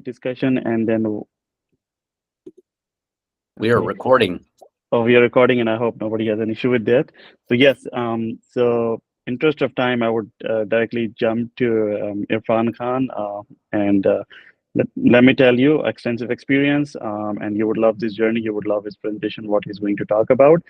discussion, and then we are recording. Oh, we are recording, and I hope nobody has an issue with that. So yes, so interest of time, I would directly jump to Irfan Khan, and let me tell you, extensive experience, and you would love this journey. You would love his presentation, what he's going to talk about.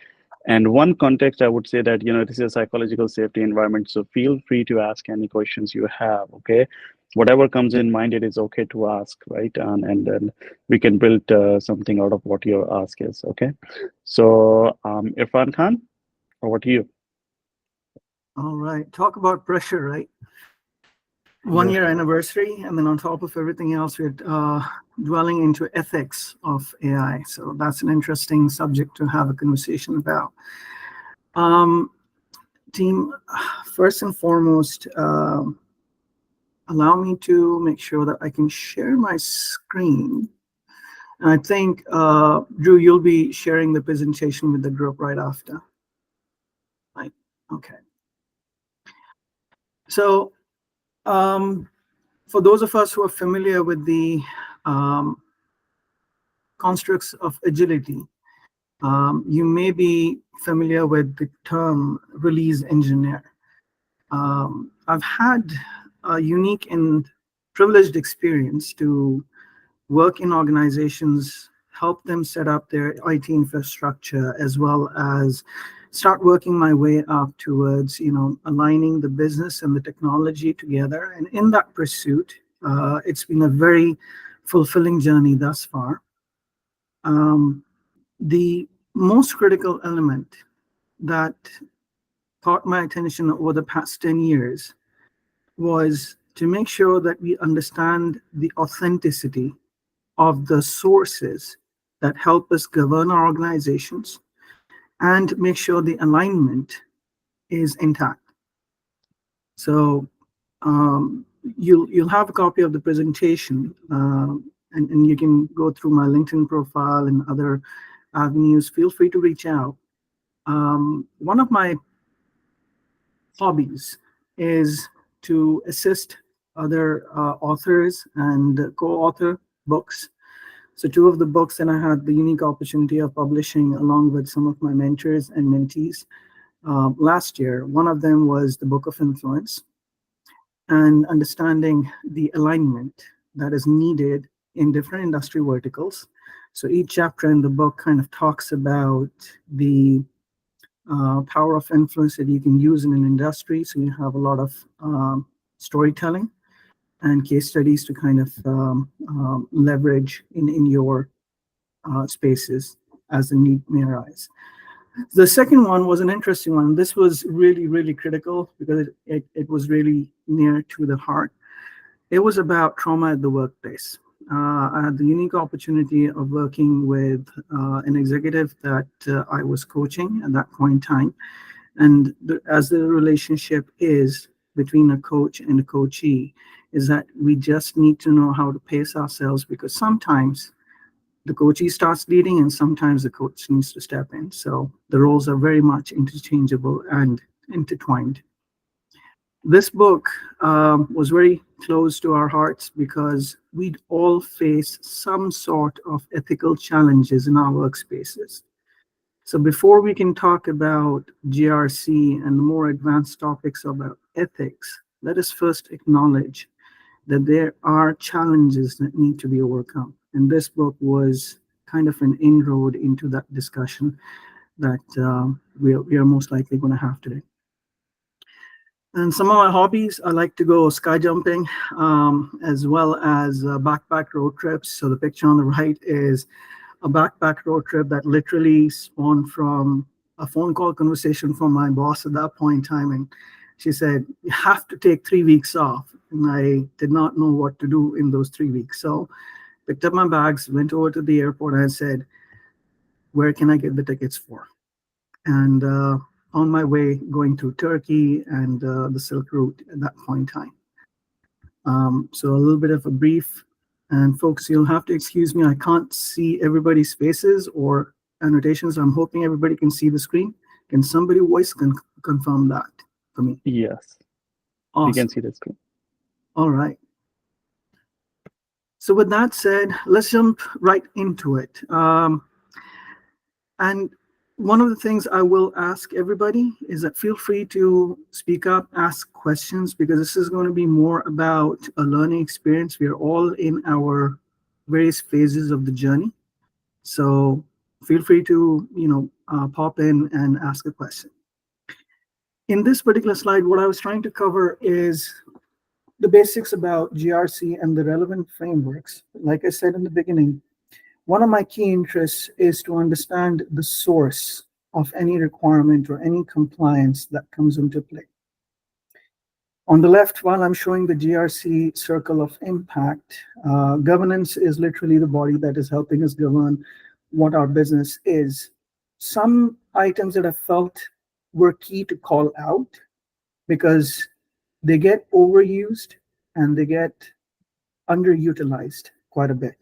And one context, I would say that, this is a psychological safety environment, so feel free to ask any questions you have, okay? Whatever comes in mind, it is okay to ask, right? And then we can build something out of what your ask is, okay? So, Irfan Khan, over to you. All right, talk about pressure, right? 1 year anniversary, and then on top of everything else, we're dwelling into ethics of AI. So that's an interesting subject to have a conversation about. Team, first and foremost, allow me to make sure that I can share my screen. And I think, Drew, you'll be sharing the presentation with the group right after. Right, okay. So, for those of us who are familiar with the constructs of agility, you may be familiar with the term release engineer. I've had a unique and privileged experience to work in organizations, help them set up their IT infrastructure, as well as start working my way up towards, aligning the business and the technology together. And in that pursuit, it's been a very fulfilling journey thus far. The most critical element that caught my attention over the past 10 years was to make sure that we understand the authenticity of the sources that help us govern our organizations and make sure the alignment is intact. So you'll have a copy of the presentation, and you can go through my LinkedIn profile and other avenues. Feel free to reach out. One of my hobbies is to assist other authors and co-author books. So two of the books that I had the unique opportunity of publishing along with some of my mentors and mentees last year, one of them was the Book of Influence, and understanding the alignment that is needed in different industry verticals. So each chapter in the book kind of talks about the power of influence that you can use in an industry. So you have a lot of storytelling and case studies to kind of leverage in your spaces as the need may arise. The second one was an interesting one. This was really, really critical because it was really near to the heart. It was about trauma at the workplace. I had the unique opportunity of working with an executive that I was coaching at that point in time. And as the relationship is between a coach and a coachee, is that we just need to know how to pace ourselves, because sometimes the coachee starts leading and sometimes the coach needs to step in. So the roles are very much interchangeable and intertwined. This book was very close to our hearts because we'd all face some sort of ethical challenges in our workspaces. So before we can talk about GRC and the more advanced topics about ethics, let us first acknowledge that there are challenges that need to be overcome. And this book was kind of an inroad into that discussion that we are most likely going to have today. And some of my hobbies, I like to go sky jumping, as well as backpack road trips. So the picture on the right is a backpack road trip that literally spawned from a phone call conversation from my boss at that point in time. And she said, you have to take 3 weeks off. And I did not know what to do in those 3 weeks. So picked up my bags, went over to the airport, and I said, where can I get the tickets for? And on my way going through Turkey and the Silk Route at that point in time. So a little bit of a brief. And folks, you'll have to excuse me. I can't see everybody's faces or annotations. I'm hoping everybody can see the screen. Can somebody voice confirm that for me? Yes. Awesome. You can see the screen. All right. So with that said, let's jump right into it. And one of the things I will ask everybody is that feel free to speak up, ask questions, because this is going to be more about a learning experience. We are all in our various phases of the journey. So feel free to, pop in and ask a question. In this particular slide, what I was trying to cover is the basics about GRC and the relevant frameworks. Like I said in the beginning, one of my key interests is to understand the source of any requirement or any compliance that comes into play. On the left, while I'm showing the GRC circle of impact, governance is literally the body that is helping us govern what our business is. Some items that I felt were key to call out because they get overused and they get underutilized quite a bit.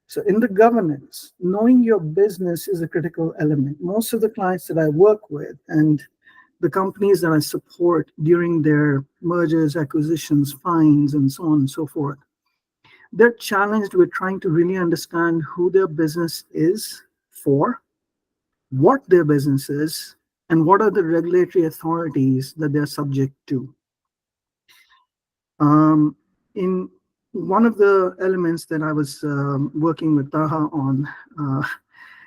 So in the governance, knowing your business is a critical element. Most of the clients that I work with and the companies that I support during their mergers, acquisitions, fines, and so on and so forth, they're challenged with trying to really understand who their business is for, what their business is, and what are the regulatory authorities that they're subject to. In one of the elements that I was working with Taha on,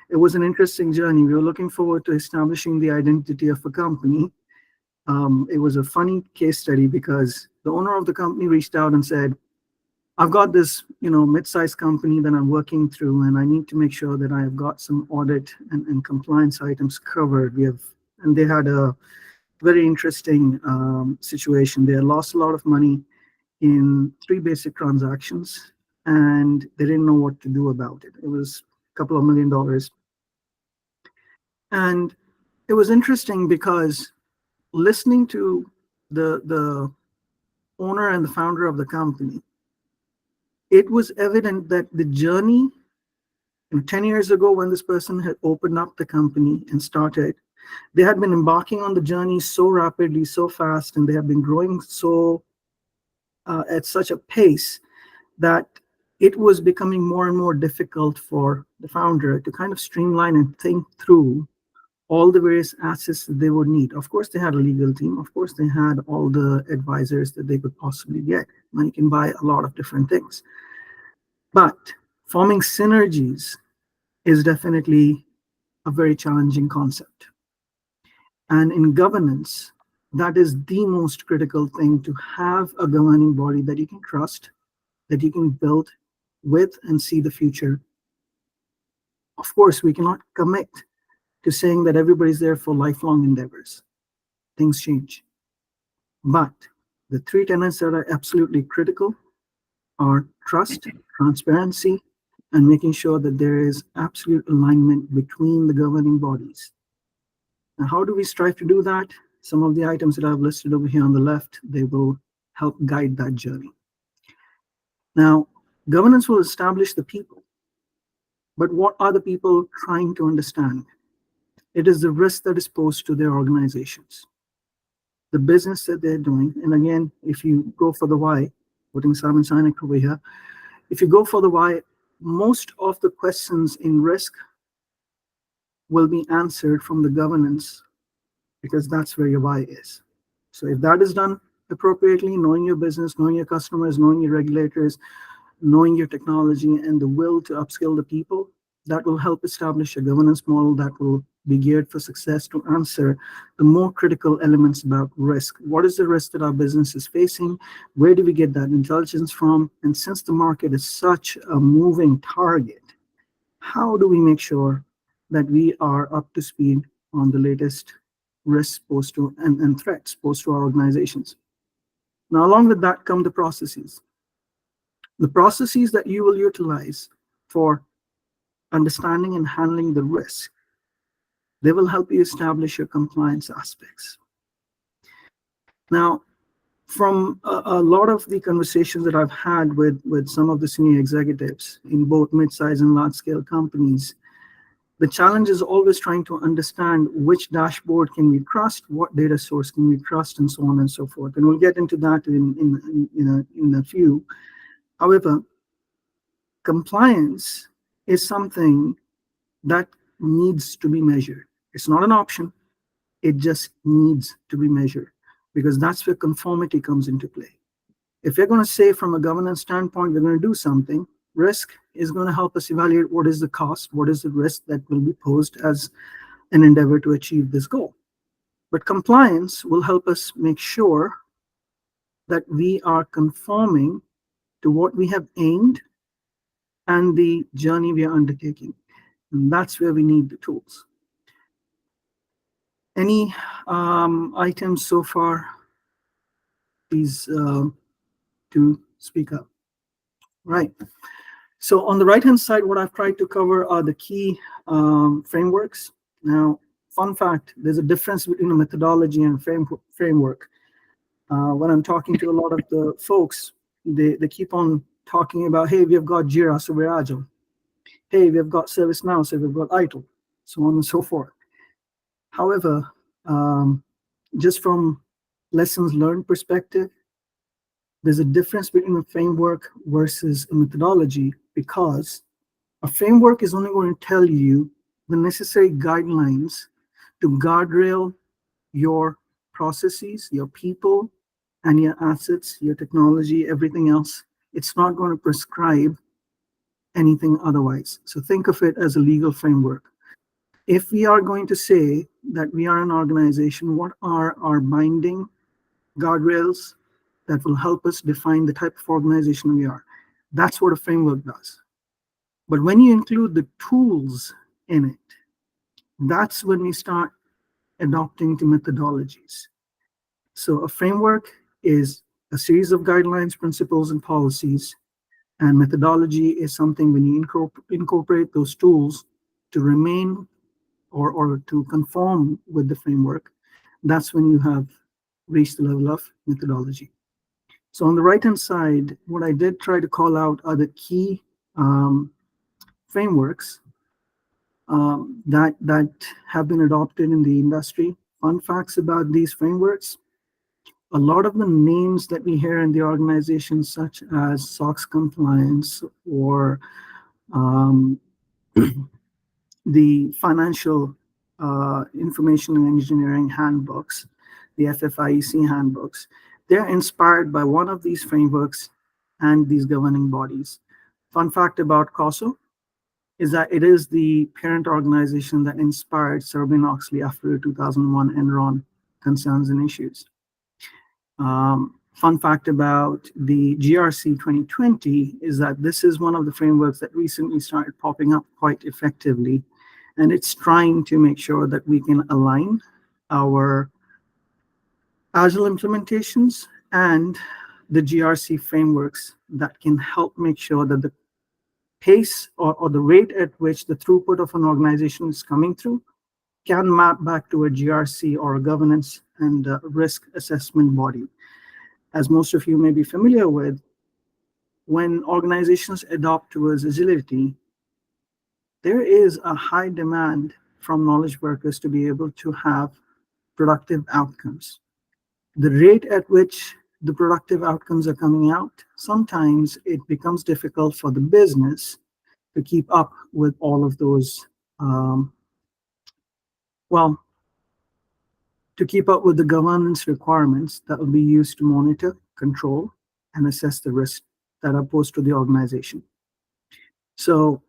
it was an interesting journey. We were looking forward to establishing the identity of a company. It was a funny case study because the owner of the company reached out and said, I've got this, mid-sized company that I'm working through, and I need to make sure that I have got some audit and compliance items covered. And they had a very interesting situation. They had lost a lot of money in 3 basic transactions, and they didn't know what to do about it. It was a couple of $1 million. And it was interesting because listening to the owner and the founder of the company, it was evident that the journey 10 years ago when this person had opened up the company and started, they had been embarking on the journey so rapidly, so fast, and they have been growing so at such a pace that it was becoming more and more difficult for the founder to kind of streamline and think through all the various assets that they would need. Of course, they had a legal team. Of course, they had all the advisors that they could possibly get. Money can buy a lot of different things. But forming synergies is definitely a very challenging concept. And in governance, that is the most critical thing, to have a governing body that you can trust, that you can build with and see the future. Of course, we cannot commit to saying that everybody's there for lifelong endeavors. Things change. But the 3 tenets that are absolutely critical are trust, transparency, and making sure that there is absolute alignment between the governing bodies. Now, how do we strive to do that? Some of the items that I've listed over here on the left, they will help guide that journey. Now, governance will establish the people. But what are the people trying to understand? It is the risk that is posed to their organizations, the business that they're doing. And again, if you go for the why, putting Simon Sinek over here, if you go for the why, most of the questions in risk will be answered from the governance, because that's where your why is. So if that is done appropriately, knowing your business, knowing your customers, knowing your regulators, knowing your technology, and the will to upskill the people, that will help establish a governance model that will be geared for success to answer the more critical elements about risk. What is the risk that our business is facing? Where do we get that intelligence from? And since the market is such a moving target, how do we make sure that we are up to speed on the latest risks posed to and threats posed to our organizations? Now, along with that come the processes. The processes that you will utilize for understanding and handling the risk, they will help you establish your compliance aspects. Now, from a lot of the conversations that I've had with some of the senior executives in both mid-size and large-scale companies, the challenge is always trying to understand which dashboard can we trust, what data source can we trust, and so on and so forth. And we'll get into that in a few. However, Compliance is something that needs to be measured. It's not an option, it just needs to be measured because that's where conformity comes into play. If we're going to say from a governance standpoint, we're going to do something, risk is going to help us evaluate what is the cost, what is the risk that will be posed as an endeavor to achieve this goal. But compliance will help us make sure that we are conforming to what we have aimed and the journey we are undertaking. And that's where we need the tools. Any items so far? Please to speak up. Right. So on the right-hand side, what I've tried to cover are the key frameworks. Now, fun fact, there's a difference between a methodology and framework. When I'm talking to a lot of the folks, they keep on talking about, hey, we have got Jira, so we're agile. Hey, we've got ServiceNow, so we've got ITIL, so on and so forth. However, just from lessons learned perspective, there's a difference between a framework versus a methodology because a framework is only going to tell you the necessary guidelines to guardrail your processes, your people, and your assets, your technology, everything else. It's not going to prescribe anything otherwise. So think of it as a legal framework. If we are going to say that we are an organization, what are our binding guardrails that will help us define the type of organization we are? That's what a framework does. But when you include the tools in it, that's when we start adopting the methodologies. So a framework is a series of guidelines, principles, and policies. And methodology is something when you incorporate those tools to remain or to conform with the framework, that's when you have reached the level of methodology. So on the right-hand side, what I did try to call out are the key frameworks that have been adopted in the industry. Fun facts about these frameworks: a lot of the names that we hear in the organization, such as SOX compliance or the financial information and engineering handbooks, the FFIEC handbooks, they're inspired by one of these frameworks and these governing bodies. Fun fact about COSO is that it is the parent organization that inspired Sarbanes-Oxley after the 2001 Enron concerns and issues. Fun fact about the GRC 2020 is that this is one of the frameworks that recently started popping up quite effectively, and it's trying to make sure that we can align our Agile implementations and the GRC frameworks that can help make sure that the pace or the rate at which the throughput of an organization is coming through can map back to a GRC or a governance and risk assessment body. As most of you may be familiar with, when organizations adopt towards agility, there is a high demand from knowledge workers to be able to have productive outcomes. The rate at which the productive outcomes are coming out, sometimes it becomes difficult for the business to keep up with all of those, to keep up with the governance requirements that will be used to monitor, control, and assess the risks that are posed to the organization. So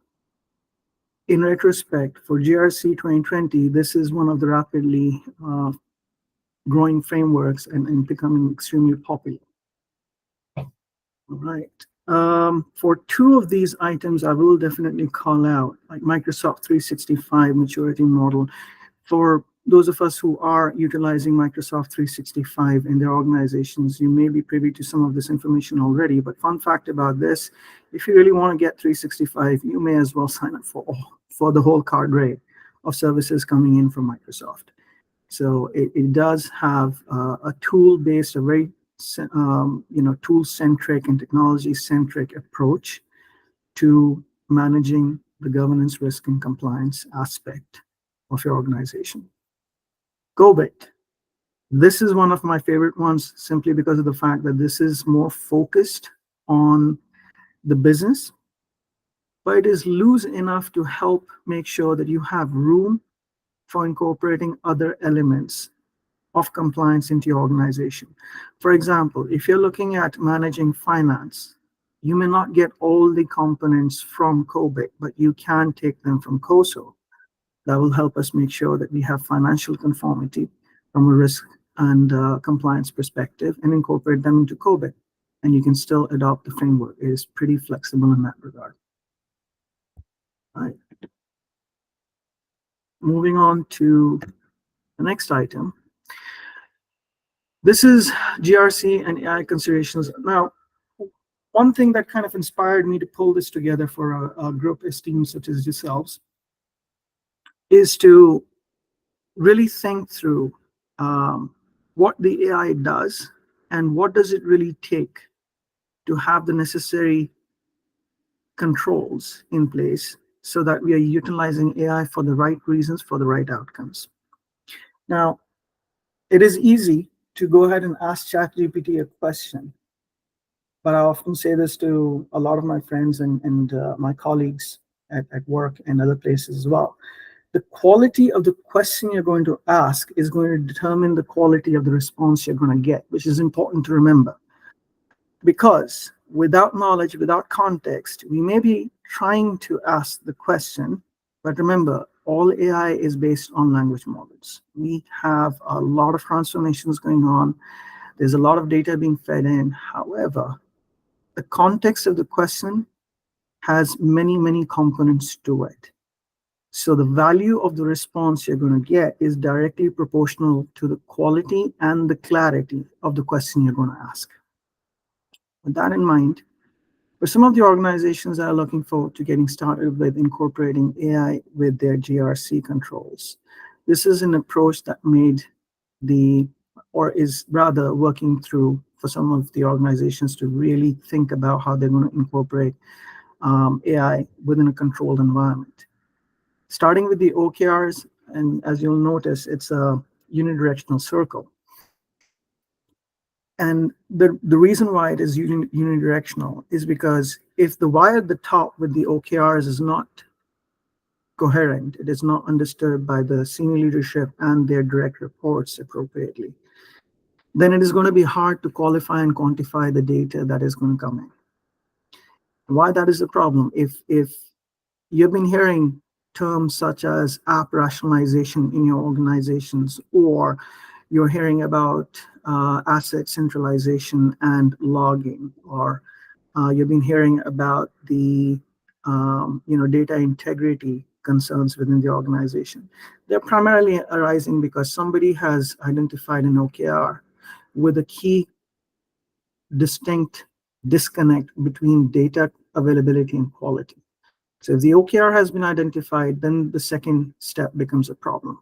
in retrospect, for GRC 2020, this is one of the rapidly growing frameworks and becoming extremely popular. All right. For two of these items, I will definitely call out, like Microsoft 365 maturity model. For those of us who are utilizing Microsoft 365 in their organizations, you may be privy to some of this information already, but fun fact about this, if you really want to get 365, you may as well sign up for the whole cadre of services coming in from Microsoft. So it does have a tool-based, a very tool-centric and technology-centric approach to managing the governance, risk, and compliance aspect of your organization. GoBit. This is one of my favorite ones simply because of the fact that this is more focused on the business. but it is loose enough to help make sure that you have room for incorporating other elements of compliance into your organization. For example, if you're looking at managing finance, you may not get all the components from COBIT, but you can take them from COSO. That will help us make sure that we have financial conformity from a risk and compliance perspective and incorporate them into COBIT. And you can still adopt the framework. It is pretty flexible in that regard. All right. Moving on to the next item. This is GRC and AI considerations. Now, one thing that kind of inspired me to pull this together for a group as teams such as yourselves is to really think through what the AI does and what does it really take to have the necessary controls in place so that we are utilizing AI for the right reasons, for the right outcomes. Now, it is easy to go ahead and ask ChatGPT a question, but I often say this to a lot of my friends and my colleagues at work and other places as well. The quality of the question you're going to ask is going to determine the quality of the response you're going to get, which is important to remember. Because without knowledge, without context, we may be trying to ask the question, but remember, all AI is based on language models. We have a lot of transformations going on. There's a lot of data being fed in. However, the context of the question has many, many components to it. So the value of the response you're going to get is directly proportional to the quality and the clarity of the question you're going to ask. With that in mind, for some of the organizations that are looking forward to getting started with incorporating AI with their GRC controls, this is an approach that is rather working through for some of the organizations to really think about how they're going to incorporate AI within a controlled environment. Starting with the OKRs, and as you'll notice, it's a unidirectional circle. And the reason why it is unidirectional is because if the why at the top with the OKRs is not coherent, it is not understood by the senior leadership and their direct reports appropriately, then it is going to be hard to qualify and quantify the data that is going to come in. Why that is a problem? If you've been hearing terms such as app rationalization in your organizations, or you're hearing about asset centralization and logging, or you've been hearing about the data integrity concerns within the organization. They're primarily arising because somebody has identified an OKR with a key distinct disconnect between data availability and quality. So if the OKR has been identified, then the second step becomes a problem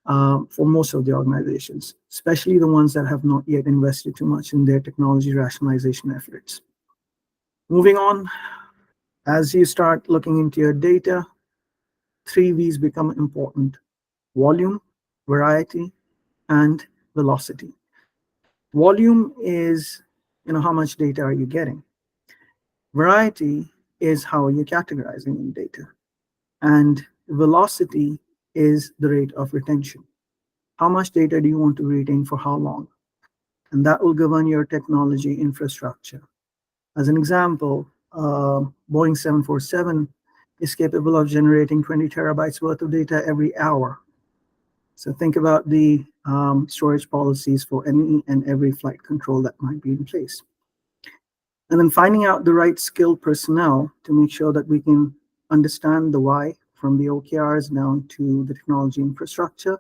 for most of the organizations, especially the ones that have not yet invested too much in their technology rationalization efforts. Moving on, as you start looking into your data, 3 V's become important: volume, variety, and velocity. Volume is, how much data are you getting? Variety is how you're categorizing in data. And velocity is the rate of retention. How much data do you want to retain for how long? And that will govern your technology infrastructure. As an example, Boeing 747 is capable of generating 20 terabytes worth of data every hour. So think about the storage policies for any and every flight control that might be in place. And then finding out the right skilled personnel to make sure that we can understand the why from the OKRs down to the technology infrastructure,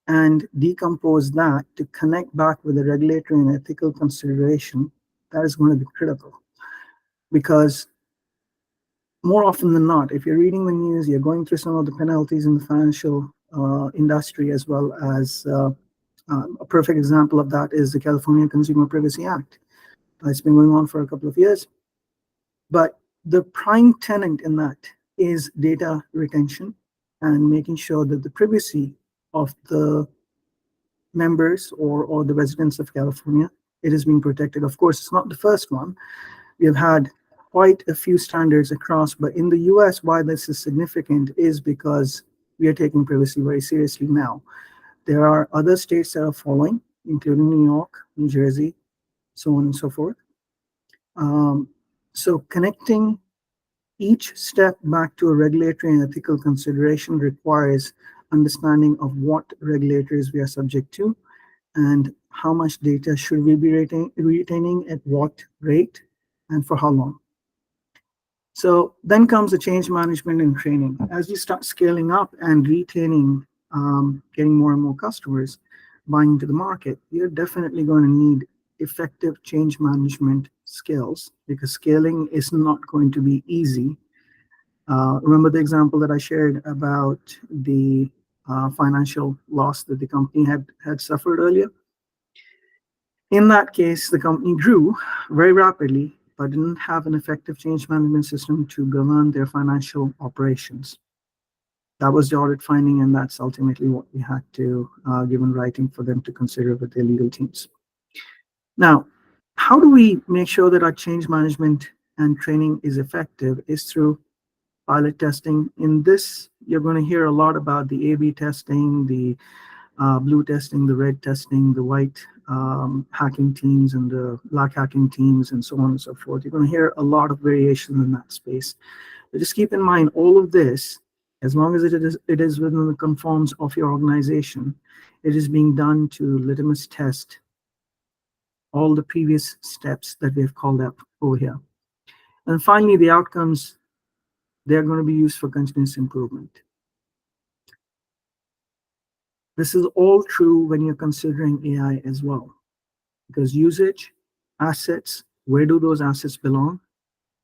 and decompose that to connect back with the regulatory and ethical consideration. That is going to be critical, because more often than not, if you're reading the news, you're going through some of the penalties in the financial industry, as well as a perfect example of that is the California Consumer Privacy Act. It's been going on for a couple of years, but the prime tenet in that is data retention and making sure that the privacy of the members or the residents of California, it is being protected. Of course, it's not the first one. We have had quite a few standards across. But in the US, why this is significant is because we are taking privacy very seriously now. There are other states that are following, including New York, New Jersey, so on and so forth. So connecting each step back to a regulatory and ethical consideration requires understanding of what regulators we are subject to and how much data should we be retaining at what rate and for how long. So then comes the change management and training. As you start scaling up and retaining, getting more and more customers buying into the market, you're definitely going to need effective change management skills because scaling is not going to be easy. Remember the example that I shared about the financial loss that the company had suffered earlier? In that case, the company grew very rapidly, but didn't have an effective change management system to govern their financial operations. That was the audit finding, and that's ultimately what we had to give in writing for them to consider with their legal teams. Now, how do we make sure that our change management and training is effective is through pilot testing. In this, you're going to hear a lot about the A/B testing, the blue testing, the red testing, the white hacking teams, and the black hacking teams, and so on and so forth. You're going to hear a lot of variation in that space. But just keep in mind, all of this, as long as it is within the conforms of your organization, it is being done to litmus test all the previous steps that we have called out over here. And finally, the outcomes, they're going to be used for continuous improvement. This is all true when you're considering AI as well, because usage, assets, where do those assets belong,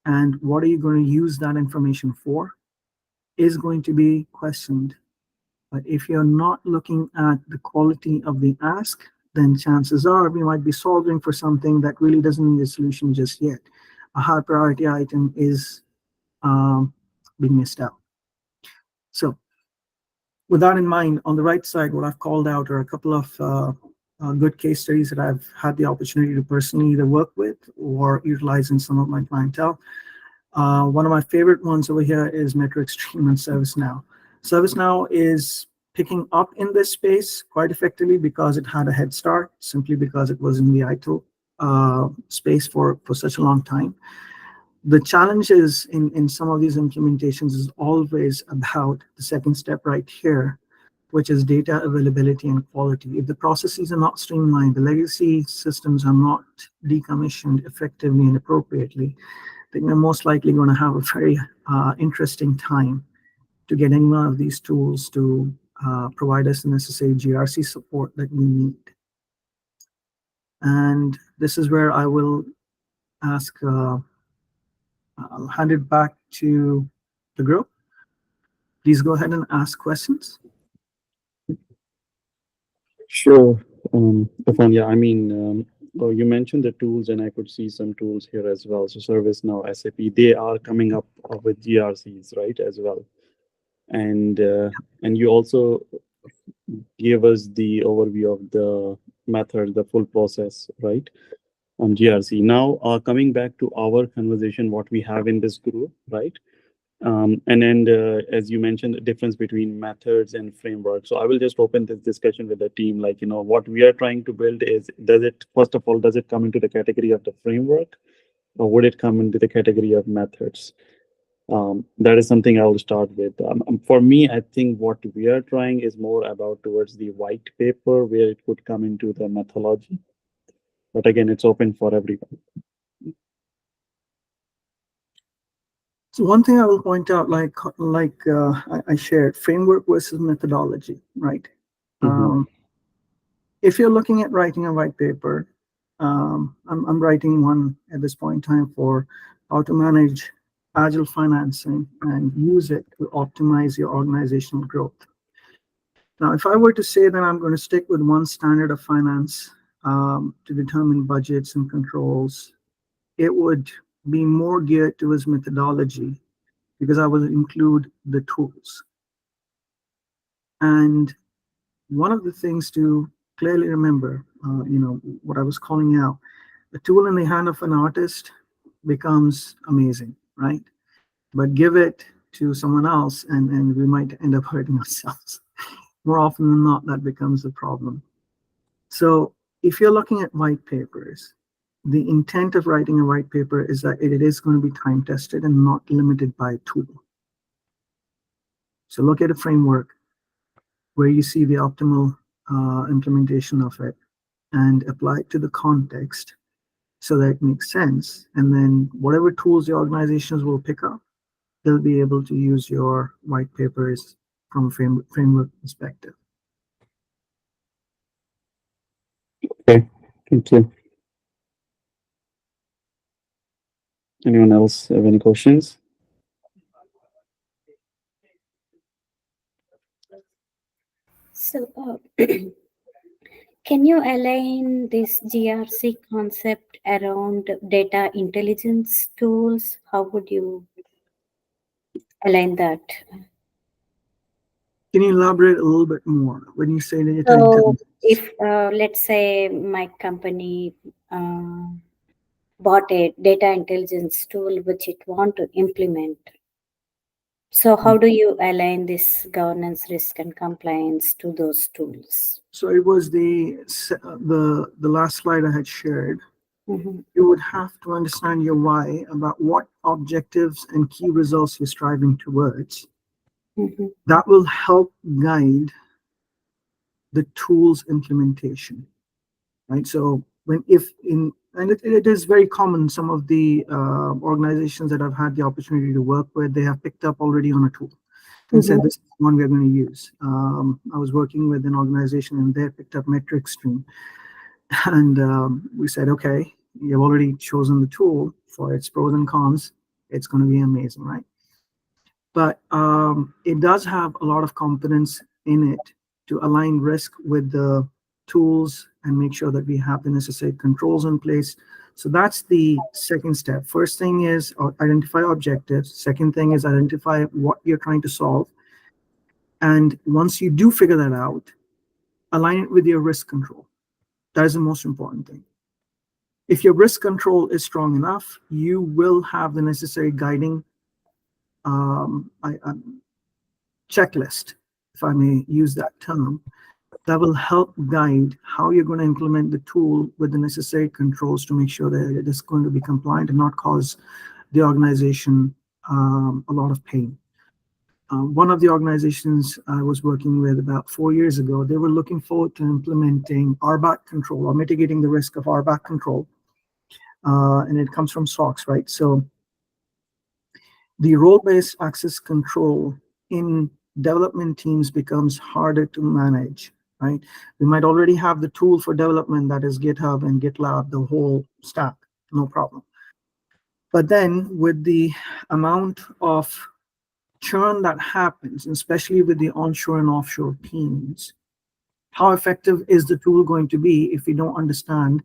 and what are you going to use that information for, is going to be questioned. But if you're not looking at the quality of the ask, then chances are we might be solving for something that really doesn't need a solution just yet. A high priority item is being missed out. So with that in mind, on the right side, what I've called out are a couple of good case studies that I've had the opportunity to personally either work with or utilize in some of my clientele. One of my favorite ones over here is Metro Extreme and ServiceNow. ServiceNow is picking up in this space quite effectively because it had a head start, simply because it was in the ITIL space for such a long time. The challenge is in some of these implementations is always about the second step right here, which is data availability and quality. If the processes are not streamlined, the legacy systems are not decommissioned effectively and appropriately, then you're most likely going to have a very interesting time to get any one of these tools to provide us the necessary GRC support that we need. And this is where I will ask, I'll hand it back to the group. Please go ahead and ask questions. Sure. Irfan, yeah, I mean, oh, you mentioned the tools, and I could see some tools here as well. So ServiceNow, SAP, they are coming up with GRCs, right, as well. And you also gave us the overview of the method, the full process, right, on GRC. Now, coming back to our conversation, what we have in this group, right? And then, as you mentioned, the difference between methods and framework. So I will just open this discussion with the team. Like, you know, what we are trying to build is, first of all, does it come into the category of the framework, or would it come into the category of methods? That is something I will start with. For me, I think what we are trying is more about towards the white paper, where it could come into the methodology. But again, it's open for everyone. So one thing I will point out, like I shared, framework versus methodology, right? If you're looking at writing a white paper, I'm writing one at this point in time for how to manage agile financing and use it to optimize your organizational growth. Now, if I were to say that I'm going to stick with one standard of finance to determine budgets and controls, it would be more geared towards methodology because I will include the tools. And one of the things to clearly remember, what I was calling out, a tool in the hand of an artist becomes amazing, right? But give it to someone else and we might end up hurting ourselves. More often than not, that becomes the problem. So if you're looking at white papers, the intent of writing a white paper is that it is going to be time tested and not limited by a tool. So look at a framework where you see the optimal implementation of it and apply it to the context so that it makes sense. And then whatever tools the organizations will pick up, they'll be able to use your white papers from a framework perspective. Okay, thank you. Anyone else have any questions? So, can you align this GRC concept around data intelligence tools? How would you align that? Can you elaborate a little bit more when you say data So, intelligence? if let's say my company bought a data intelligence tool which it want to implement, so how do you align this governance, risk, and compliance to those tools? So it was the last slide I had shared. Mm-hmm. You would have to understand your why about what objectives and key results you're striving towards. Mm-hmm. That will help guide the tool's implementation, right? So it is very common, some of the organizations that I've had the opportunity to work with, they have picked up already on a tool and said, this is one we're going to use. I was working with an organization and they picked up metric stream. And we said, okay, you've already chosen the tool for its pros and cons. It's going to be amazing, right? But it does have a lot of components in it to align risk with the tools and make sure that we have the necessary controls in place. So that's the second step. First thing is identify objectives. Second thing is identify what you're trying to solve. And once you do figure that out, align it with your risk control. That is the most important thing. If your risk control is strong enough, you will have the necessary guiding checklist, if I may use that term, that will help guide how you're going to implement the tool with the necessary controls to make sure that it is going to be compliant and not cause the organization a lot of pain. One of the organizations I was working with about 4 years ago, they were looking forward to implementing RBAC control or mitigating the risk of RBAC control. And it comes from SOX, right? So the role-based access control in development teams becomes harder to manage, right? We might already have the tool for development, that is GitHub and GitLab, the whole stack, no problem. But then with the amount of churn that happens, especially with the onshore and offshore teams, how effective is the tool going to be if we don't understand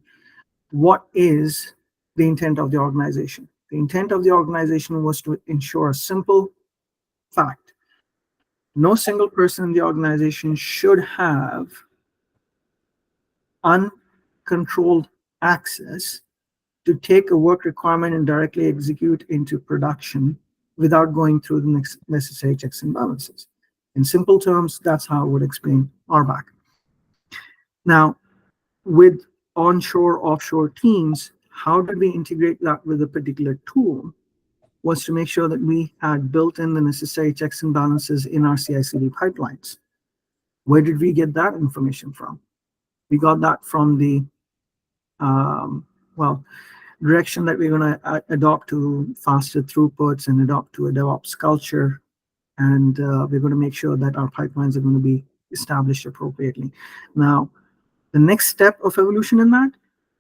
what is the intent of the organization? The intent of the organization was to ensure a simple fact. No single person in the organization should have uncontrolled access to take a work requirement and directly execute into production without going through the necessary checks and balances. In simple terms, that's how I would explain RBAC. Now, with onshore, offshore teams, how did we integrate that with a particular tool? Was to make sure that we had built in the necessary checks and balances in our CI/CD pipelines. Where did we get that information from? We got that from the direction that we're going to adopt to faster throughputs and adopt to a DevOps culture. And we're going to make sure that our pipelines are going to be established appropriately. Now, the next step of evolution in that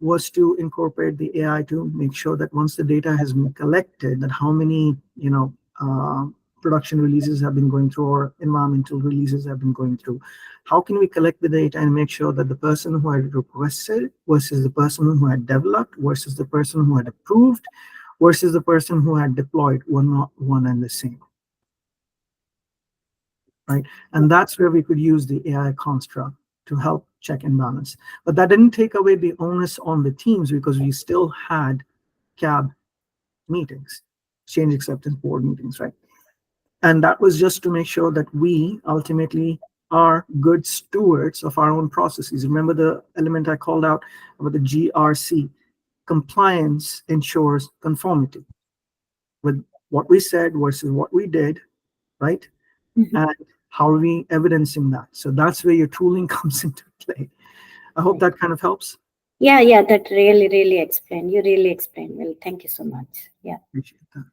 was to incorporate the AI to make sure that once the data has been collected, that how many production releases have been going through or environmental releases have been going through. How can we collect the data and make sure that the person who had requested versus the person who had developed versus the person who had approved versus the person who had deployed were not one and the same, right? And that's where we could use the AI construct to help check and balance. But that didn't take away the onus on the teams because we still had CAB meetings, change acceptance board meetings, right? And that was just to make sure that we ultimately are good stewards of our own processes. Remember the element I called out about the GRC? Compliance ensures conformity with what we said versus what we did, right? Mhm. And how are we evidencing that? So that's where your tooling comes into play. I hope that kind of helps. Yeah, that really explained. You really explained well. Thank you so much. Yeah. Appreciate that.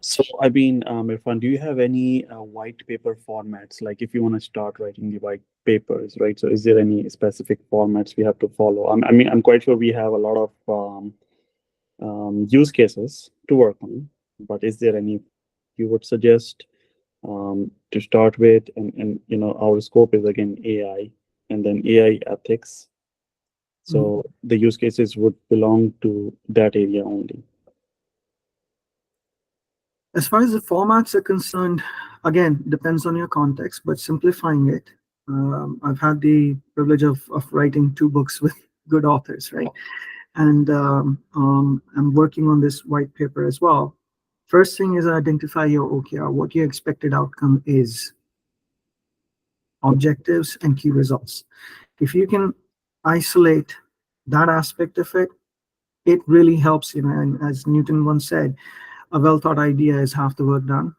So, I mean, Irfan, do you have any white paper formats? Like, if you want to start writing the white papers, right? So, is there any specific formats we have to follow? I mean, I'm quite sure we have a lot of use cases to work on, but is there any you would suggest to start with? And our scope is again AI, and then AI ethics. So the use cases would belong to that area only. As far as the formats are concerned, again, depends on your context, but simplifying it. I've had the privilege of writing 2 books with good authors, right? And I'm working on this white paper as well. First thing is identify your OKR, what your expected outcome is, objectives and key results. If you can isolate that aspect of it, it really helps, and as Newton once said, a well thought idea is half the work done.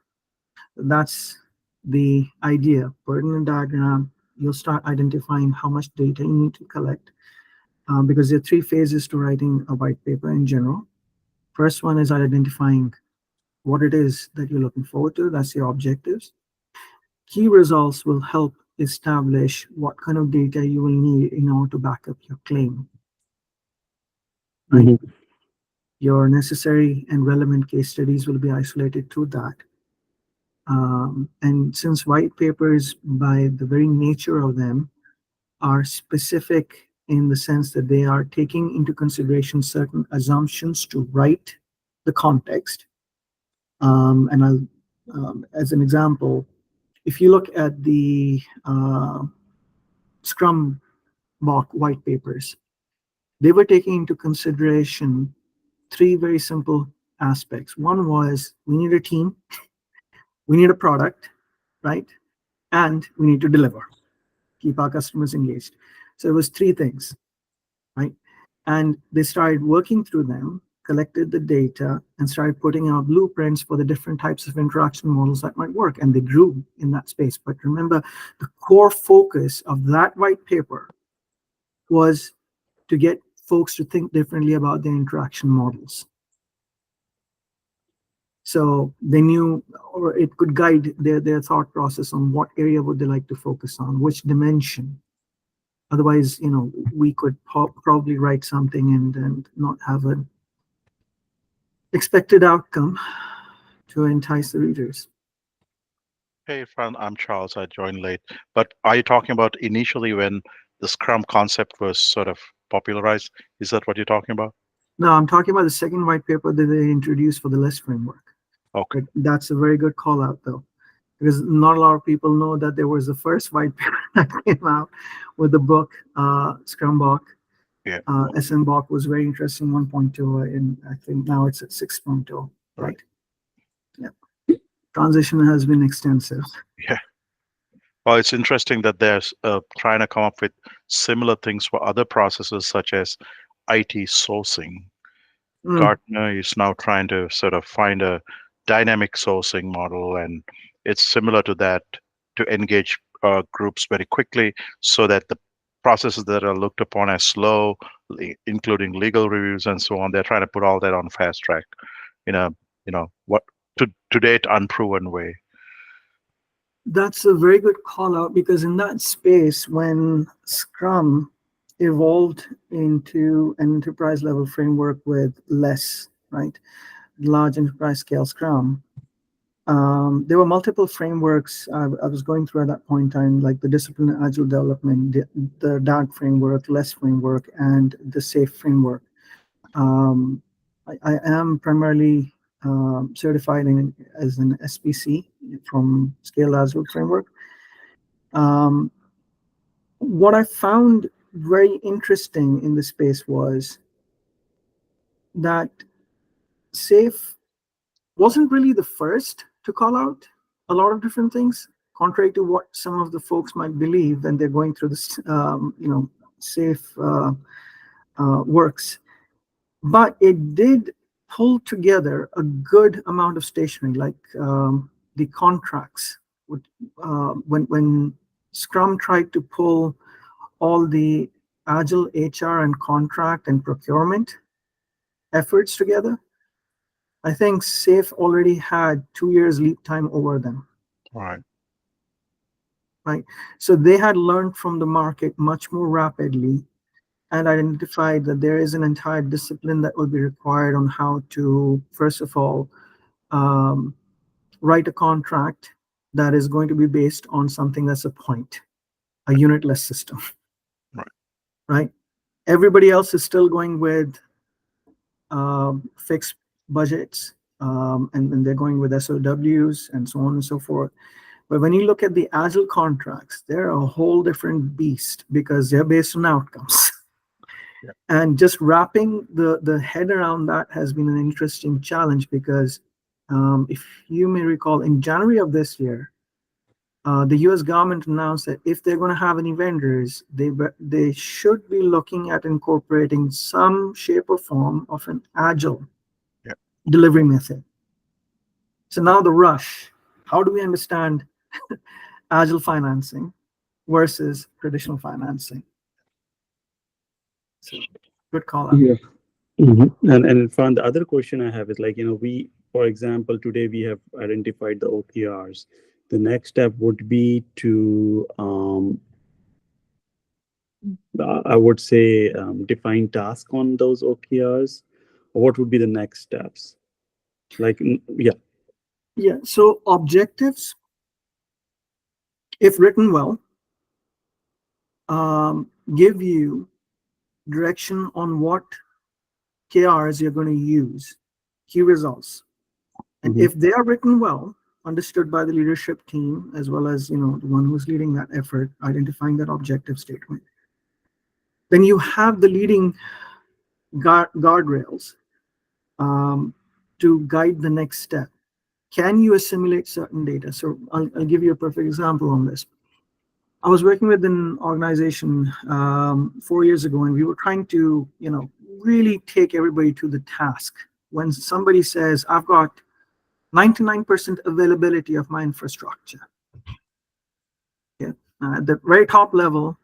That's the idea. Pertinent diagram, you'll start identifying how much data you need to collect, because there are 3 phases to writing a white paper in general. First one is identifying what it is that you're looking forward to. That's your objectives. Key results will help establish what kind of data you will need in order to back up your claim. Right? Mhm. Your necessary and relevant case studies will be isolated to that. And since white papers, by the very nature of them, are specific in the sense that they are taking into consideration certain assumptions to write the context. And as an example, if you look at the Scrum mock white papers, they were taking into consideration 3 very simple aspects. One was we need a team, we need a product, right? And we need to deliver, keep our customers engaged. So it was 3 things, right? And they started working through them, collected the data, and started putting out blueprints for the different types of interaction models that might work. And they grew in that space. But remember, the core focus of that white paper was to get folks to think differently about their interaction models. So they knew, or it could guide their thought process on what area would they like to focus on, which dimension. Otherwise, we could probably write something and not have an expected outcome to entice the readers. Hey, Irfan, I'm Charles. I joined late. But are you talking about initially when the Scrum concept was sort of popularized? Is that what you're talking about? No, I'm talking about the second white paper that they introduced for the LIST framework. Okay. But that's a very good call out, though, because not a lot of people know that there was the first white paper that came out with the book, Scrum Book. Yeah. SM Book was very interesting, 1.2, and I think now it's at 6.0, right? Yeah. Transition has been extensive. Yeah. Well, it's interesting that they're trying to come up with similar things for other processes such as IT sourcing. Gartner is now trying to sort of find a dynamic sourcing model, and it's similar to that to engage groups very quickly so that the processes that are looked upon as slow, including legal reviews and so on, they're trying to put all that on fast track in a, what to date unproven way. That's a very good call out, because in that space, when Scrum evolved into an enterprise level framework with less, right, large enterprise scale Scrum, there were multiple frameworks I was going through at that point in time, like the discipline agile development, the DAG framework, less framework, and the SAFe framework. I am primarily certified as an SPC from Scale Agile framework. What I found very interesting in the space was that SAFe wasn't really the first to call out a lot of different things, contrary to what some of the folks might believe when they're going through this, SAFe works. But it did pull together a good amount of stationery, like the contracts. When Scrum tried to pull all the Agile HR and contract and procurement efforts together, I think SAFe already had 2 years lead time over them. Right. Right. So they had learned from the market much more rapidly and identified that there is an entire discipline that will be required on how to, first of all, write a contract that is going to be based on something that's a point, a unitless system. Right. Right. Everybody else is still going with fixed budgets, and they're going with SOWs and so on and so forth. But when you look at the Agile contracts, they're a whole different beast because they're based on outcomes. Yeah. And just wrapping the head around that has been an interesting challenge because if you may recall, in January of this year, the US government announced that if they're going to have any vendors, they should be looking at incorporating some shape or form of an Agile delivery method. So now the rush, how do we understand Agile financing versus traditional financing? So good call out. Yeah. Mm-hmm. And Irfan, the other question I have is like, we, for example, today we have identified the OKRs. The next step would be to, I would say, define tasks on those OKRs. What would be the next steps? Like, yeah. Yeah. So objectives, if written well, give you direction on what KRs you're going to use, key results. And Mhm. if they are written well, understood by the leadership team, as well as the one who's leading that effort, identifying that objective statement, then you have the leading guardrails to guide the next step. Can you assimilate certain data? So I'll give you a perfect example on this. I was working with an organization 4 years ago, and we were trying to, really take everybody to the task. When somebody says, I've got 99% availability of my infrastructure. Yeah. At the very top level,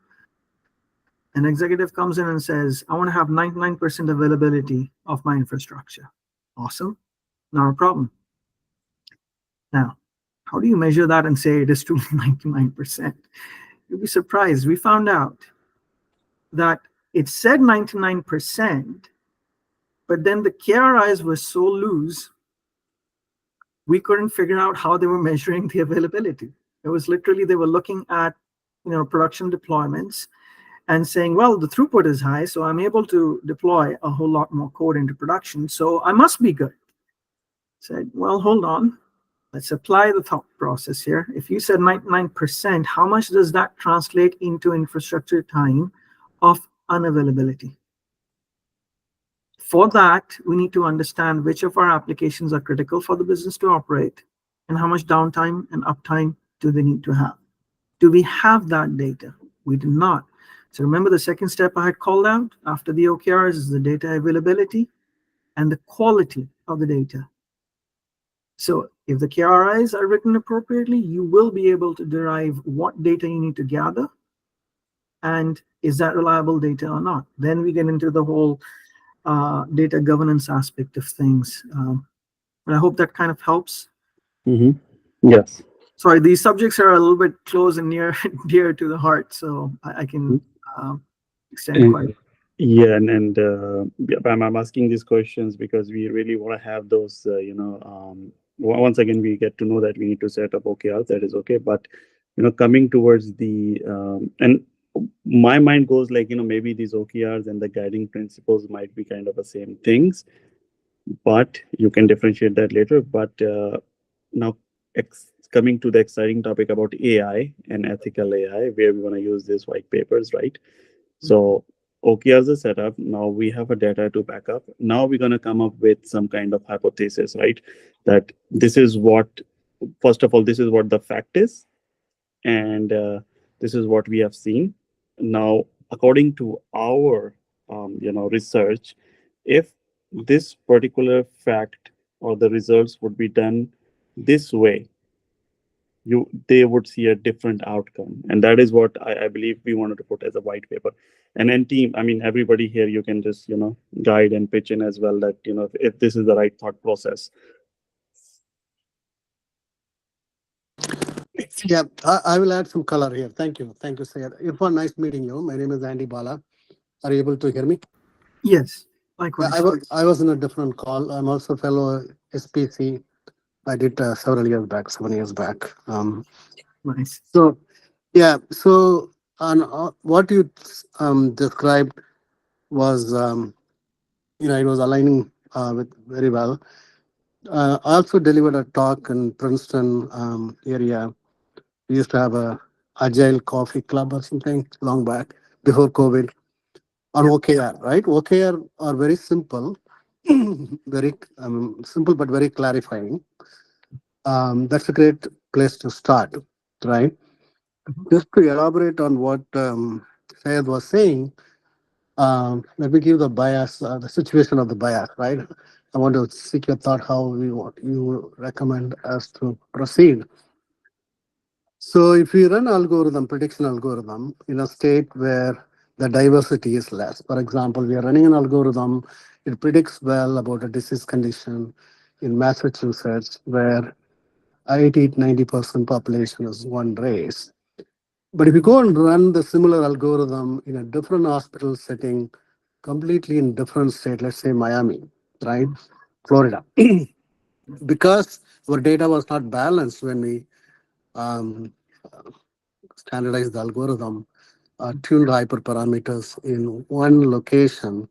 an executive comes in and says, I want to have 99% availability of my infrastructure. Awesome. Not a problem. Now, how do you measure that and say it is truly 99%? You'll be surprised. We found out that it said 99%, but then the KRIs were so loose, we couldn't figure out how they were measuring the availability. It was literally, they were looking at, production deployments and saying, well, the throughput is high, so I'm able to deploy a whole lot more code into production, so I must be good. Said, well, hold on. Let's apply the thought process here. If you said 99%, how much does that translate into infrastructure time of unavailability? For that, we need to understand which of our applications are critical for the business to operate and how much downtime and uptime do they need to have. Do we have that data? We do not. So remember the second step I had called out after the OKRs is the data availability and the quality of the data. So if the KRIs are written appropriately, you will be able to derive what data you need to gather and is that reliable data or not. Then we get into the whole data governance aspect of things. And I hope that kind of helps. Mm-hmm. Yes. Sorry, these subjects are a little bit close and dear to the heart, so I can extend quite. Yeah, and I'm asking these questions because we really want to have those, once again, we get to know that we need to set up OKRs, that is okay. But, coming towards the, and my mind goes like, maybe these OKRs and the guiding principles might be kind of the same things, but you can differentiate that later. But now coming to the exciting topic about AI and ethical AI, where we want to use these white papers, right? So OKRs are set up. Now we have a data to back up. Now we're going to come up with some kind of hypothesis, right? That this is what, first of all, this is what the fact is, and this is what we have seen. Now, according to our research, if this particular fact or the results would be done this way, they would see a different outcome, and that is what I believe we wanted to put as a white paper. And then team, I mean, everybody here, you can just guide and pitch in as well, that if this is the right thought process. Yeah, I will add some color here. Thank you. Thank you, Sayed. Irfan, nice meeting you. My name is Andy Bala. Are you able to hear me? Yes, Yeah, likewise. I was in a different call. I'm also fellow SPC. I did several years back, 7 years back. Nice. So, yeah, so on what you described was, it was aligning with very well. I also delivered a talk in Princeton area. We used to have a agile coffee club or something long back before COVID on OKR, right? OKR are very simple, very simple but very clarifying. That's a great place to start, right? Just to elaborate on what Sayed was saying, let me give the bias, the situation of the bias, right? I want to seek your thought how you recommend us to proceed. So if we run prediction algorithm in a state where the diversity is less, for example, we are running an algorithm, it predicts well about a disease condition in Massachusetts where 80-90% population is one race. But if you go and run the similar algorithm in a different hospital setting, completely in different state, let's say Miami, right? Florida. Because our data was not balanced when we um, standardized the algorithm, tuned hyperparameters in one location,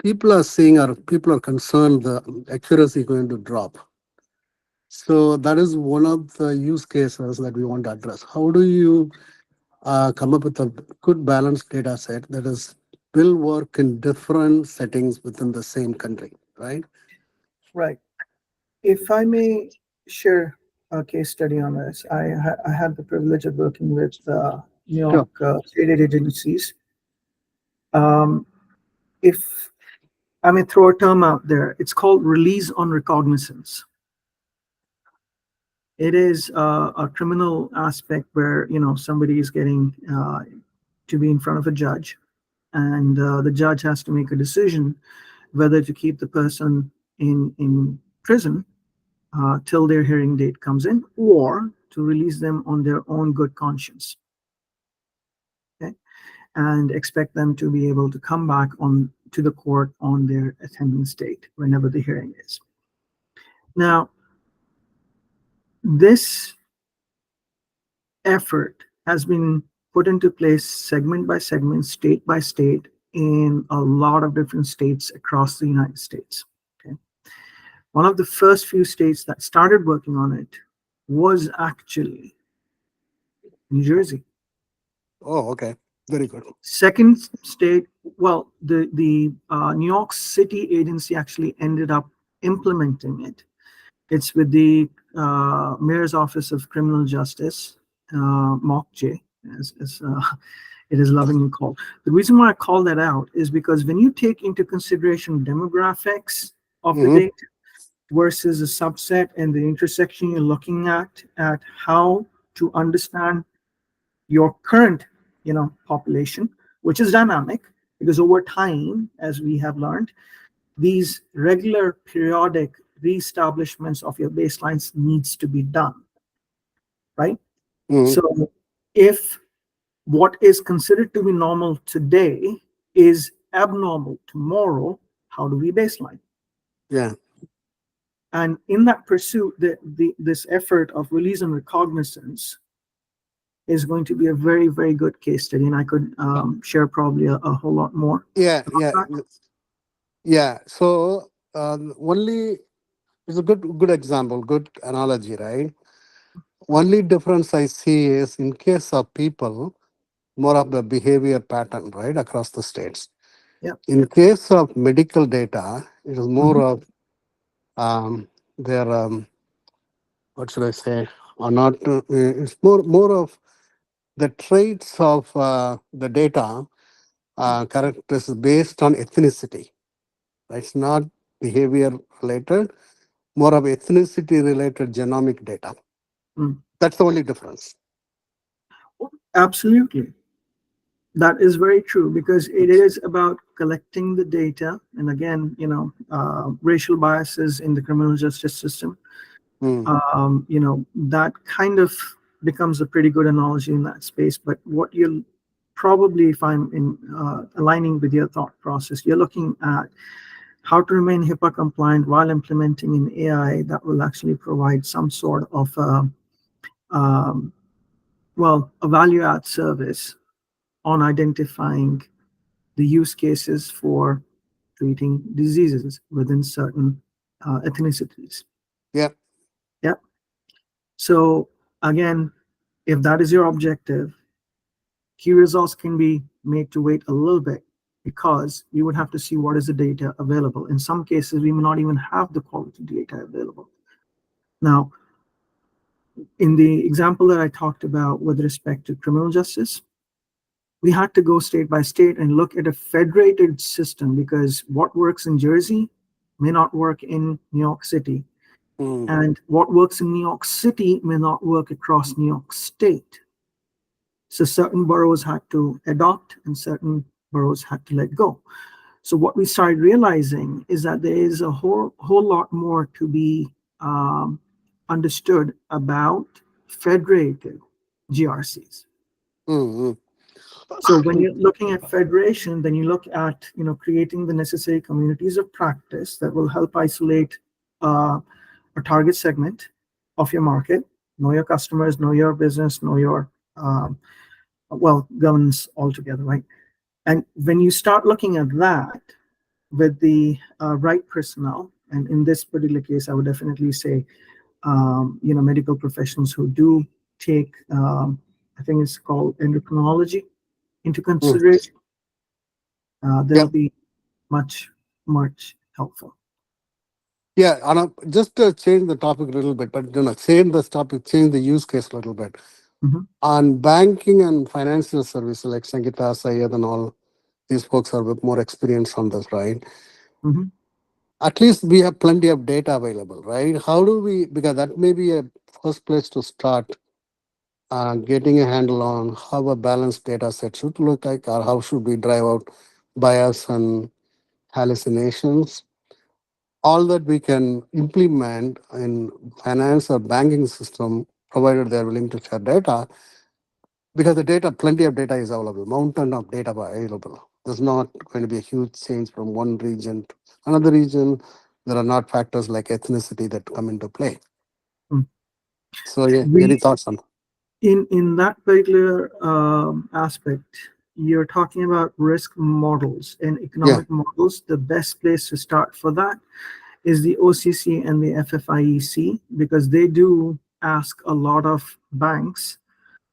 people are seeing or people are concerned the accuracy is going to drop. So that is one of the use cases that we want to address. How do you come up with a good balanced data set that will work in different settings within the same country, right? Right. If I may share a case study on this, I had the privilege of working with New York state aid agencies. If I may throw a term out there, it's called release on recognizance. It is a criminal aspect where somebody is getting to be in front of a judge, and the judge has to make a decision whether to keep the person in prison till their hearing date comes in, or to release them on their own good conscience. Okay, and expect them to be able to come back to the court on their attendance date whenever the hearing is. Now, this effort has been put into place segment by segment, state by state, in a lot of different states across the United States. Okay. One of the first few states that started working on it was actually New Jersey. Oh, okay. Very good. Second state, well, the New York City agency actually ended up implementing it. It's with the Mayor's Office of Criminal Justice, MOCJ, as it is lovingly called. The reason why I call that out is because when you take into consideration demographics of the data versus a subset and the intersection you're looking at how to understand your current population, which is dynamic, because over time, as we have learned, these regular periodic reestablishments of your baselines needs to be done, right? So if what is considered to be normal today is abnormal tomorrow, how do we baseline? Yeah. And in that pursuit, this effort of release and recognizance is going to be a very, very good case study, and I could share probably a whole lot more. Yeah. So only it's a good example, good analogy, right? Only difference I see is in case of people, more of the behavior pattern, right, across the states. Yeah. In case of medical data, it is more Mhm. of their what should I say, or not? It's more of the traits of the data characteristics based on ethnicity. Right? It's not behavior related, more of ethnicity related genomic data. Mm. That's the only difference. Absolutely. That is very true, because it is about collecting the data. And again, racial biases in the criminal justice system, that kind of becomes a pretty good analogy in that space. But what you'll probably, if I'm aligning with your thought process, you're looking at how to remain HIPAA compliant while implementing an AI that will actually provide some sort of a value add service on identifying the use cases for treating diseases within certain ethnicities. Yeah. Yeah. So again, if that is your objective, key results can be made to wait a little bit, because we would have to see what is the data available. In some cases, we may not even have the quality data available. Now, in the example that I talked about with respect to criminal justice, we had to go state by state and look at a federated system, because what works in Jersey may not work in New York City. And what works in New York City may not work across New York State. So certain boroughs had to adopt and certain boroughs had to let go. So what we started realizing is that there is a whole lot more to be understood about federated GRCs. So when you're looking at federation, then you look at creating the necessary communities of practice that will help isolate a target segment of your market, know your customers, know your business, know your governance altogether, right? And when you start looking at that with the right personnel, and in this particular case, I would definitely say, medical professionals who do take, I think it's called endocrinology, into consideration, they'll be much, much helpful. Yeah, and just to change the topic a little bit, but change the topic, change the use case a little bit. On banking and financial services like Sangeeta, Syed, and all these folks are with more experience on this, right? At least we have plenty of data available, right? How do we, because that may be a first place to start getting a handle on how a balanced data set should look like, or how should we drive out bias and hallucinations. All that we can implement in finance or banking system, provided they're willing to share data, because the data, plenty of data is available, mountain of data available. There's not going to be a huge change from one region to another region. There are not factors like ethnicity that come into play. So yeah, any thoughts on that? In that particular aspect, you're talking about risk models and economic models. The best place to start for that is the OCC and the FFIEC, because they do ask a lot of banks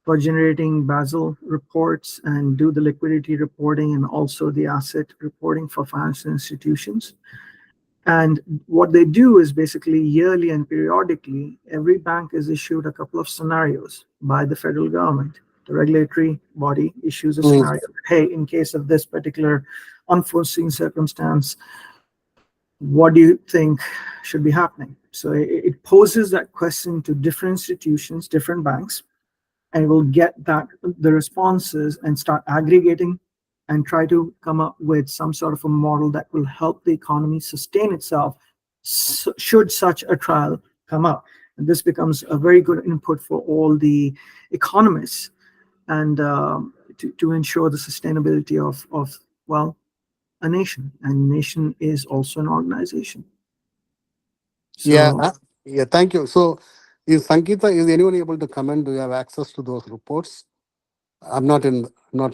for generating Basel reports and do the liquidity reporting and also the asset reporting for financial institutions. And what they do is basically yearly and periodically, every bank is issued a couple of scenarios by the federal government. The regulatory body issues a scenario. Hey, in case of this particular unforeseen circumstance, what do you think should be happening? So it poses that question to different institutions, different banks, and we'll get the responses and start aggregating and try to come up with some sort of a model that will help the economy sustain itself should such a trial come up. And this becomes a very good input for all the economists, and to ensure the sustainability of a nation. And nation is also an organization. So, yeah, thank you. So is Sangeeta, is anyone able to comment? Do you have access to those reports? I'm not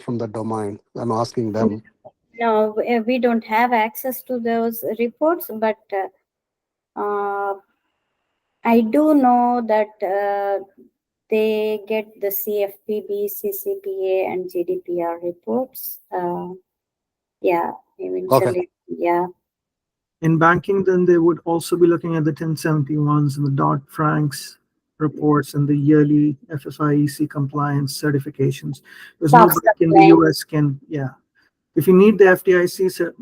from the domain. I'm asking them. No, we don't have access to those reports, but I do know that they get the CFPB, CCPA, and GDPR reports. Yeah, eventually, yeah. In banking, then they would also be looking at the 1071s and the Dodd-Frank's reports and the yearly FFIEC compliance certifications. Because no SOX bank in the compliance. US can, if you need the FDIC,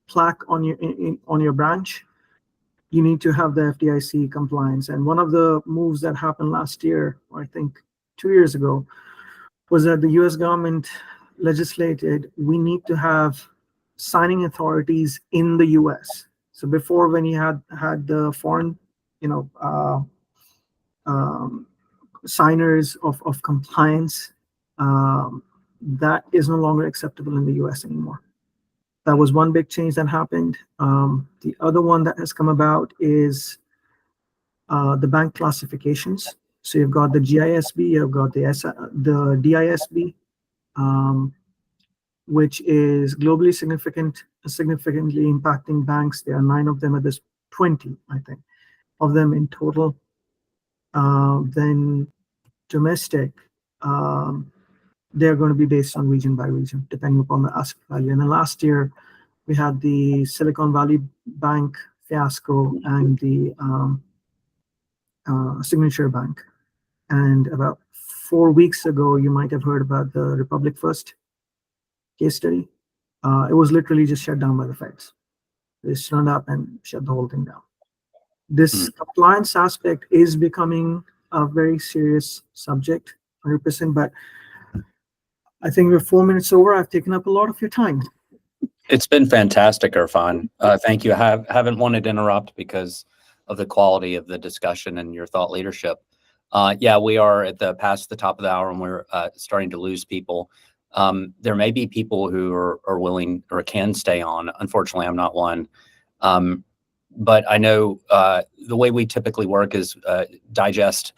plaque on your branch, you need to have the FDIC compliance. And one of the moves that happened last year, or I think 2 years ago, was that the US government legislated we need to have signing authorities in the US. So before, when you had the foreign, signers of compliance, that is no longer acceptable in the US anymore. That was one big change that happened. The other one that has come about is the bank classifications. So you've got the GISB, you've got the DISB, which is globally significantly impacting banks. There are 9 of them at this 20, I think, of them in total. Then domestic, they're going to be based on region by region, depending upon the asset value. And then last year, we had the Silicon Valley Bank fiasco and the Signature Bank. And about 4 weeks ago, you might have heard about the Republic First case study. It was literally just shut down by the feds. They stood up and shut the whole thing down. This compliance aspect is becoming a very serious subject, 100%. But I think we're 4 minutes over. I've taken up a lot of your time. It's been fantastic, Irfan. Thank you. I haven't wanted to interrupt because of the quality of the discussion and your thought leadership. Yeah, we are past the top of the hour, and we're starting to lose people. There may be people who are willing or can stay on. Unfortunately, I'm not one. But I know the way we typically work is digest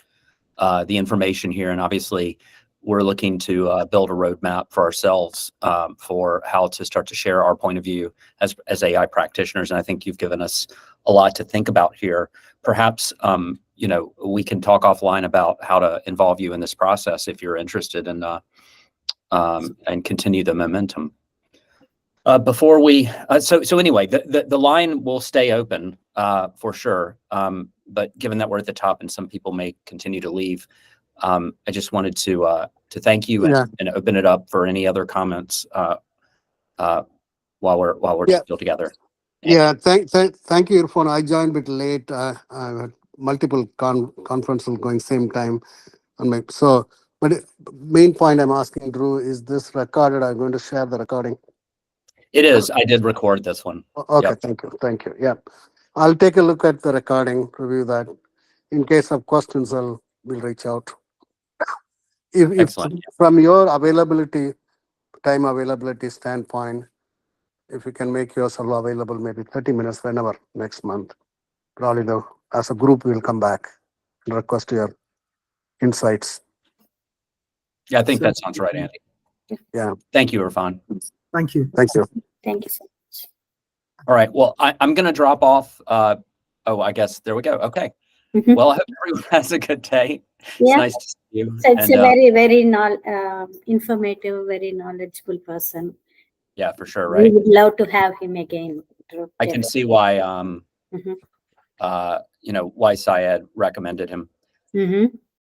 the information here, and obviously we're looking to build a roadmap for ourselves for how to start to share our point of view as AI practitioners. And I think you've given us a lot to think about here. Perhaps we can talk offline about how to involve you in this process if you're interested in and continue the momentum. Before we, so anyway, the line will stay open for sure. But given that we're at the top and some people may continue to leave, I just wanted to thank you and open it up for any other comments while we're still together. Yeah, thank you, Irfan. I joined a bit late. I had multiple conferences going same time. But main point I'm asking, Drew, is this recorded? I'm going to share the recording. It is. I did record this one. Okay, Yep. Thank you. Yeah, I'll take a look at the recording, review that. In case of questions, we'll reach out. If from your time availability standpoint, if you can make yourself available, maybe 30 minutes whenever next month, probably as a group we'll come back and request your insights. Yeah, I think that sounds right, Andy. Yeah. Thank you, Irfan. Thank you. Thank you. Thank you so much. All right. Well, I'm going to drop off. I guess there we go. Okay. Mhm. Well, I hope everyone has a good day. It's Yeah. nice to see you. So it's a very, very informative, very knowledgeable person. Yeah, for sure. We Right. would love to have him again. I can see why, Mhm. why Syed recommended him. Mhm.